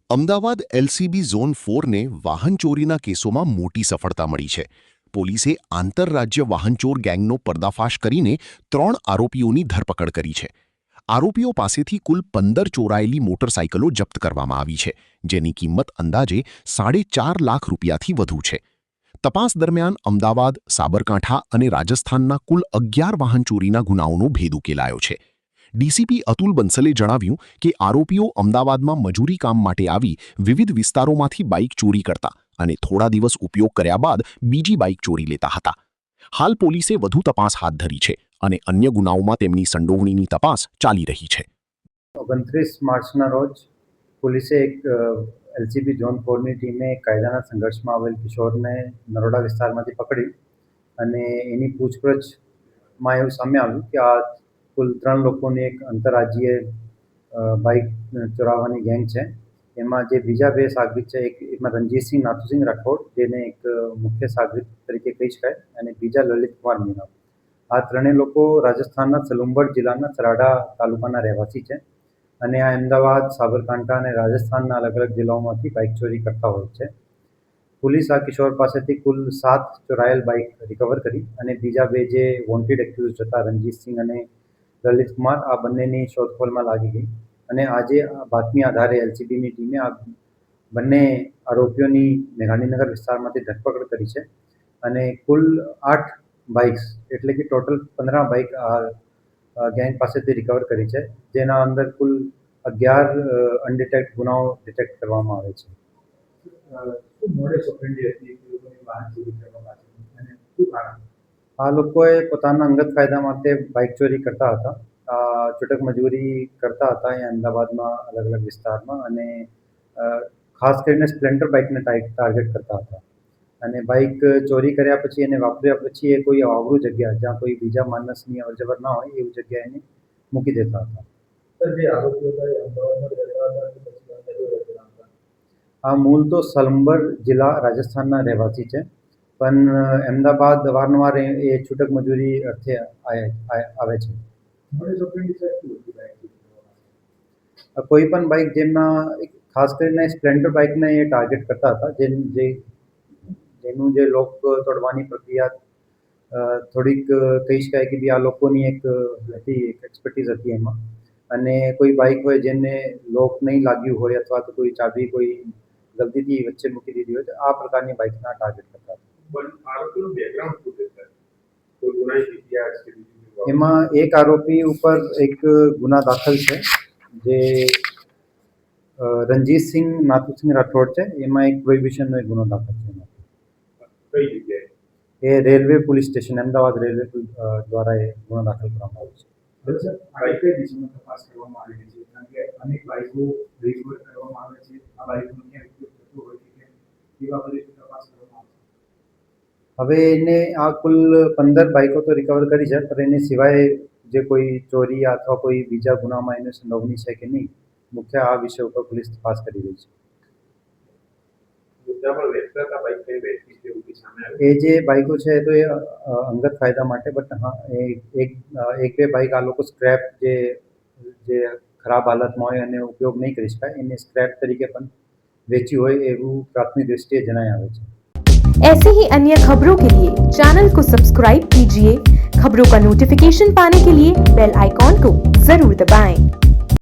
Ahmedabad LCB zone 4ને વાહન ચોરીના કેસોમાં મોટી સફળતા મળી છે. પોલીસે આંતરરાજ્ય વાહનચોર ગેંગનો પર્દાફાશ કરીને 3 આરોપીઓની ધરપકડ કરી છે. આરોપીઓ પાસેથી કુલ 15 ચોરાયેલી મોટરસાઇકલો જપ્ત કરવામાં આવી છે, જેની કિંમત અંદાજે 4.5 લાખ રૂપિયાથી વધુ છે. તપાસ દરમિયાન અમદાવાદ, સાબરકાંઠા અને રાજસ્થાનના કુલ 11 વાહન ચોરીના ગુનાઓનો ભેદ ઉકેલાયો છે. ડીસીપી અતુલ બંસલે જણાવ્યું કે આરોપીઓ અમદાવાદમાં મજૂરી કામ માટે આવી વિવિધ વિસ્તારોમાંથી બાઇક ચોરી કરતા અને થોડા દિવસ ઉપયોગ કર્યા બાદ બીજી બાઇક ચોરી લેતા હતા. હાલ પોલીસે વધુ તપાસ હાથ ધરી છે અને અન્ય ગુનાઓમાં તેમની સંડોવણીની તપાસ ચાલી રહી છે. 29 માર્ચના રોજ પોલીસે એક એલસીબી ઝોન 4ની ટીમે કાયદાના સંઘર્ષમાં આવેલ કિશોરને નરોડા વિસ્તારમાંથી પકડી અને એની પૂછપરછમાં એવું સામે આવ્યું કે આ કુલ 3 લોકોની એક આંતરરાજ્ય બાઇક ચોરાવવાની ગેંગ છે. એમાં જે બીજા 2 સાગરીત છે, એમાં રણજીતસિંહ નાથુસિંહ રાઠોડ, જેને એક મુખ્ય સાગરીત તરીકે કહી શકાય, અને બીજા લલિતકુમાર મીના. આ ત્રણેય લોકો રાજસ્થાનના સલુંબડ જિલ્લાના સરાડા તાલુકાના રહેવાસી છે અને આ અમદાવાદ, સાબરકાંઠા અને રાજસ્થાનના અલગ અલગ જિલ્લાઓમાંથી બાઇક ચોરી કરતા હોય છે. પોલીસ આ કિશોર પાસેથી કુલ 7 ચોરાયેલ બાઇક રિકવર કરી અને બીજા 2 જે વોન્ટેડ એક્યુઝડ હતા, રણજીતસિંહ અને લલિતકુમાર, આ બંનેની શોધખોળમાં લાગી ગઈ અને આજે બાતમી આધારે એલસીબીની ટીમે આ બંને આરોપીઓની ગાંધીનગર વિસ્તારમાંથી ધરપકડ કરી છે અને કુલ 8 બાઇક્સ, એટલે કે ટોટલ 15 બાઇક આ ગેંગ પાસેથી રિકવર કરી છે, જેના અંદર કુલ 11 અનડિટેક્ટ ગુનાઓ ડિટેક્ટ કરવામાં આવે છે. આ લોકોએ પોતાના અંગત ફાયદા માટે બાઇક ચોરી કરતા હતા. છૂટક મજૂરી કરતા હતા અહીંયા અમદાવાદમાં અલગ અલગ વિસ્તારમાં, અને ખાસ કરીને સ્પ્લેન્ડર બાઇકને ટાર્ગેટ કરતા હતા અને બાઇક ચોરી કર્યા પછી એને વાપર્યા પછી એ કોઈ અવળું જગ્યા, જ્યાં કોઈ બીજા માણસની અવરજવર ના હોય એવી જગ્યાએ એને મૂકી દેતા હતા. આ મૂળ તો સલંબર જિલ્લા રાજસ્થાનના રહેવાસી છે, પણ અમદાવાદ અવારનવાર એ છૂટક મજૂરી અર્થે આવે છે. કોઈ પણ બાઇક જેમાં ખાસ કરીને સ્પ્લેન્ડર બાઇકને એ ટાર્ગેટ કરતા હતા, જેનું જે લોક તોડવાની પ્રક્રિયા થોડીક કહી શકાય કે આ લોકોની એક એક્સપર્ટીઝ હતી એમાં, અને કોઈ બાઇક હોય જેને લોક નહીં લાગ્યું હોય અથવા તો કોઈ ચાબી કોઈ ગલતીથી વચ્ચે મૂકી દીધી હોય, તો આ પ્રકારની બાઇકના ટાર્ગેટ કરતા હતા. એમાં એક આરોપી ઉપર એક ગુના દાખલ છે, જે રણજીતસિંહ નાથુસિંહ રાઠોડ છે. એમાં એક પ્રોહિબિશનનો એક ગુનો દાખલ છે. એ railway police station, Ahmedabad railway દ્વારા એ ગુનો દાખલ કરવામાં આવ્યો છે. તપાસ કરવામાં આવી છે, કારણ કે અનેક બાઇકો રિકવર કરવામાં આવે છે. આ બાઇકનો ક્યાં ઉપયોગ થતો હોય છે, એ બાબતે તપાસ કરવામાં આવે છે. હવે એને આ કુલ 15 બાઇકો તો રિકવર કરી છે, પણ એની સિવાય જે કોઈ ચોરી અથવા કોઈ બીજા ગુનામાં એની સંડોવણી છે કે નહીં, મુખ્ય આ વિષય ઉપર પોલીસ તપાસ કરી રહી છે. એ જે બાઇકો છે તો એ અંગત ફાયદા માટે, બટ હા, એક બે બાઇક આ લોકો સ્ક્રેપ, જે ખરાબ હાલતમાં હોય અને ઉપયોગ નહીં કરી શકાય, એને સ્ક્રેપ તરીકે પણ વેચી હોય એવું પ્રાથમિક દૃષ્ટિએ જણાઈ આવે છે. ऐसे ही अन्य खबरों के लिए चैनल को सब्सक्राइब कीजिए। खबरों का नोटिफिकेशन पाने के लिए बेल आइकॉन को जरूर दबाएं।